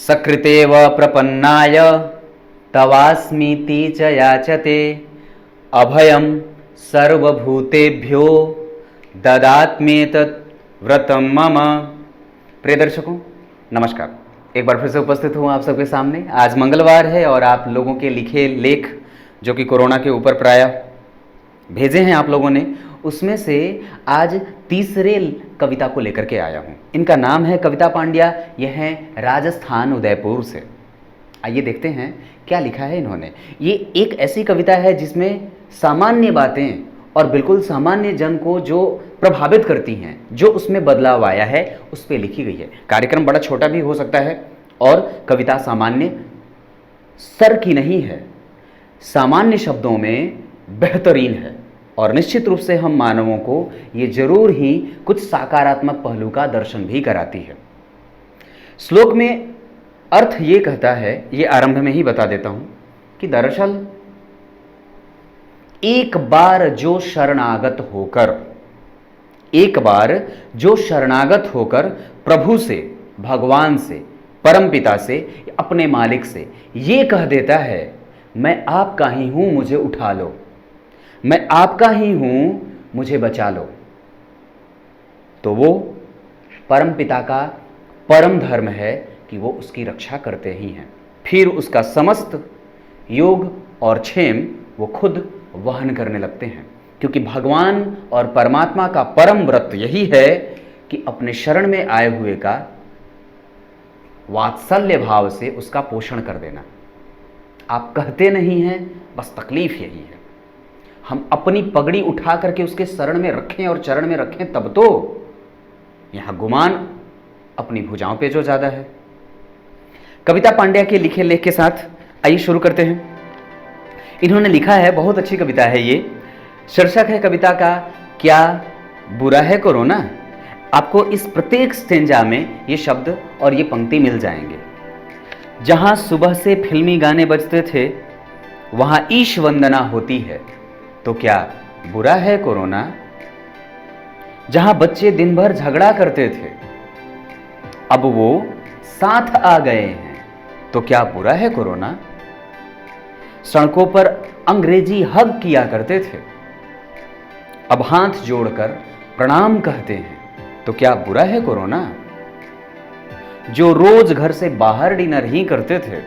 सकृतेव प्रपन्नाय तवास्मीति च याचते अभयम सर्वभूतेभ्यो ददात्मेतत् व्रतम मम। प्रिय दर्शकों नमस्कार, एक बार फिर से उपस्थित हूँ आप सबके सामने। आज मंगलवार है और आप लोगों के लिखे लेख जो कि कोरोना के ऊपर प्रायः भेजे हैं आप लोगों ने, उसमें से आज तीसरे कविता को लेकर के आया हूँ। इनका नाम है कविता पांड्या, यह है राजस्थान उदयपुर से। आइए देखते हैं क्या लिखा है इन्होंने। ये एक ऐसी कविता है जिसमें सामान्य बातें और बिल्कुल सामान्य जन को जो प्रभावित करती हैं, जो उसमें बदलाव आया है, उस पर लिखी गई है। कार्यक्रम बड़ा छोटा भी हो सकता है और कविता सामान्य स्तर की नहीं है, सामान्य शब्दों में बेहतरीन है और निश्चित रूप से हम मानवों को ये जरूर ही कुछ सकारात्मक पहलू का दर्शन भी कराती है। श्लोक में अर्थ ये कहता है, ये आरंभ में ही बता देता हूं कि दरअसल एक बार जो शरणागत होकर प्रभु से, भगवान से, परमपिता से, अपने मालिक से ये कह देता है मैं आपका ही हूं, मुझे उठा लो, मैं आपका ही हूं, मुझे बचा लो, तो वो परमपिता का परम धर्म है कि वो उसकी रक्षा करते ही हैं। फिर उसका समस्त योग और क्षेम वो खुद वहन करने लगते हैं, क्योंकि भगवान और परमात्मा का परम व्रत यही है कि अपने शरण में आए हुए का वात्सल्य भाव से उसका पोषण कर देना। आप कहते नहीं हैं, बस तकलीफ यही है। हम अपनी पगड़ी उठा करके उसके शरण में रखें और चरण में रखें तब तो, यहां गुमान अपनी भुजाओं पे जो ज्यादा है। कविता पांड्या के लिखे लेख के साथ आइए शुरू करते हैं। इन्होंने लिखा है, बहुत अच्छी कविता है ये। शीर्षक है कविता का क्या बुरा है कोरोना। आपको इस प्रत्येक स्टेंजा में ये शब्द और ये पंक्ति मिल जाएंगे। जहां सुबह से फिल्मी गाने बजते थे वहां ईश वंदना होती है, तो क्या बुरा है कोरोना। जहां बच्चे दिन भर झगड़ा करते थे अब वो साथ आ गए हैं, तो क्या बुरा है कोरोना। सड़कों पर अंग्रेजी हग किया करते थे अब हाथ जोड़कर प्रणाम कहते हैं, तो क्या बुरा है कोरोना। जो रोज घर से बाहर डिनर ही करते थे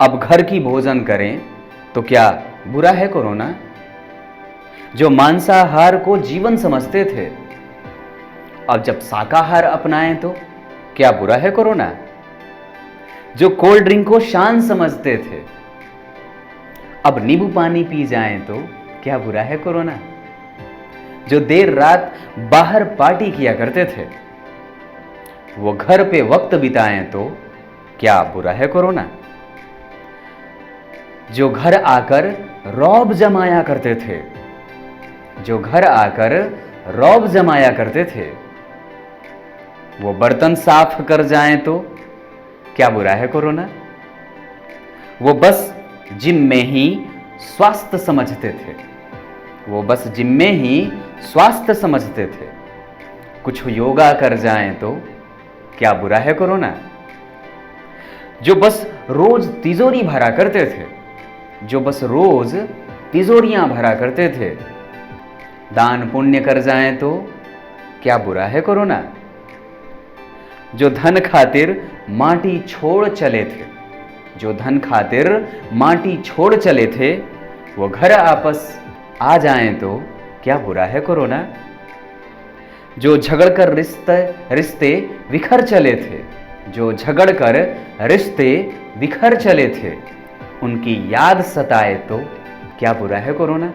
अब घर की भोजन करें, तो क्या बुरा है कोरोना। जो मांसाहार को जीवन समझते थे अब जब शाकाहार अपनाएं, तो क्या बुरा है कोरोना। जो कोल्ड ड्रिंक को शान समझते थे अब नींबू पानी पी जाएं, तो क्या बुरा है कोरोना। जो देर रात बाहर पार्टी किया करते थे वो घर पे वक्त बिताएं, तो क्या बुरा है कोरोना। जो घर आकर रौब जमाया करते थे, जो घर आकर रौब जमाया करते थे वो बर्तन साफ कर जाएं, तो क्या बुरा है कोरोना। वो बस जिम में ही स्वास्थ्य समझते थे, वो बस जिम में ही स्वास्थ्य समझते थे, कुछ योगा कर जाएं, तो क्या बुरा है कोरोना। जो बस रोज तिजोरी भरा करते थे, जो बस रोज तिजोरियां भरा करते थे, दान पुण्य कर जाएं, तो क्या बुरा है कोरोना। जो धन खातिर माटी छोड़ चले थे, जो धन खातिर माटी छोड़ चले थे वो घर आपस आ जाएं, तो क्या बुरा है कोरोना। जो झगड़कर रिश्ते बिखर चले थे, जो झगड़कर रिश्ते बिखर चले थे उनकी याद सताए, तो क्या बुरा है कोरोना।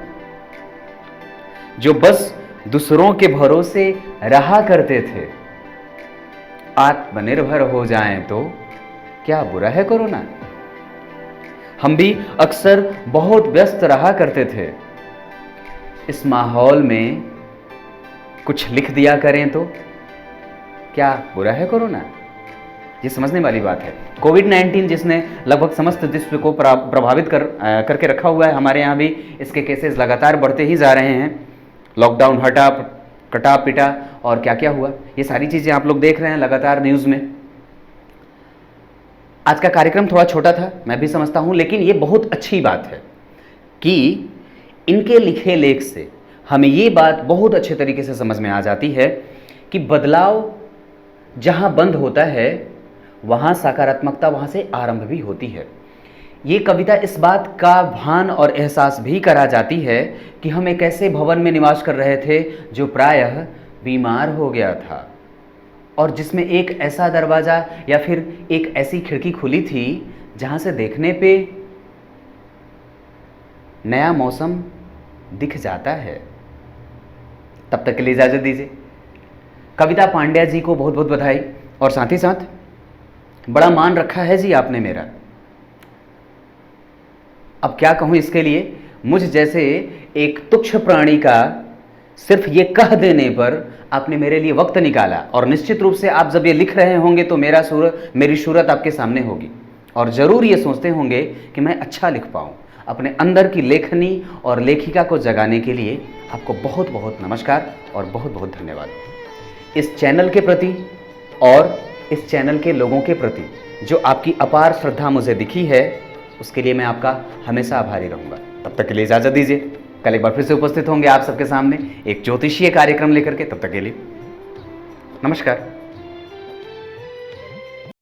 जो बस दूसरों के भरोसे रहा करते थे आत्मनिर्भर हो जाएं, तो क्या बुरा है कोरोना। हम भी अक्सर बहुत व्यस्त रहा करते थे, इस माहौल में कुछ लिख दिया करें, तो क्या बुरा है कोरोना। ये समझने वाली बात है। कोविड-19 जिसने लगभग समस्त विश्व को प्रभावित करके रखा हुआ है, हमारे यहाँ भी इसके केसेस लगातार बढ़ते ही जा रहे हैं। लॉकडाउन हटा, कटा पिटा और क्या क्या हुआ, ये सारी चीज़ें आप लोग देख रहे हैं लगातार न्यूज़ में। आज का कार्यक्रम थोड़ा छोटा था, मैं भी समझता हूं, लेकिन ये बहुत अच्छी बात है कि इनके लिखे लेख से हमें ये बात बहुत अच्छे तरीके से समझ में आ जाती है कि बदलाव जहां बंद होता है वहां सकारात्मकता वहां से आरंभ भी होती है। ये कविता इस बात का भान और एहसास भी करा जाती है कि हम एक ऐसे भवन में निवास कर रहे थे जो प्रायः बीमार हो गया था और जिसमें एक ऐसा दरवाज़ा या फिर एक ऐसी खिड़की खुली थी जहां से देखने पे नया मौसम दिख जाता है। तब तक के लिए इजाज़त दीजिए। कविता पांड्या जी को बहुत बहुत बधाई, और साथ ही साथ बड़ा मान रखा है जी आपने मेरा। अब क्या कहूँ इसके लिए, मुझ जैसे एक तुच्छ प्राणी का सिर्फ ये कह देने पर आपने मेरे लिए वक्त निकाला, और निश्चित रूप से आप जब ये लिख रहे होंगे तो मेरी सूरत आपके सामने होगी और ज़रूर ये सोचते होंगे कि मैं अच्छा लिख पाऊँ। अपने अंदर की लेखनी और लेखिका को जगाने के लिए आपको बहुत बहुत नमस्कार और बहुत बहुत धन्यवाद। इस चैनल के प्रति और इस चैनल के लोगों के प्रति जो आपकी अपार श्रद्धा मुझे दिखी है, उसके लिए मैं आपका हमेशा आभारी रहूँगा। तब तक के लिए इजाज़त दीजिए। कल एक बार फिर से उपस्थित होंगे आप सबके सामने एक ज्योतिषीय कार्यक्रम लेकर के। तब तक के लिए नमस्कार।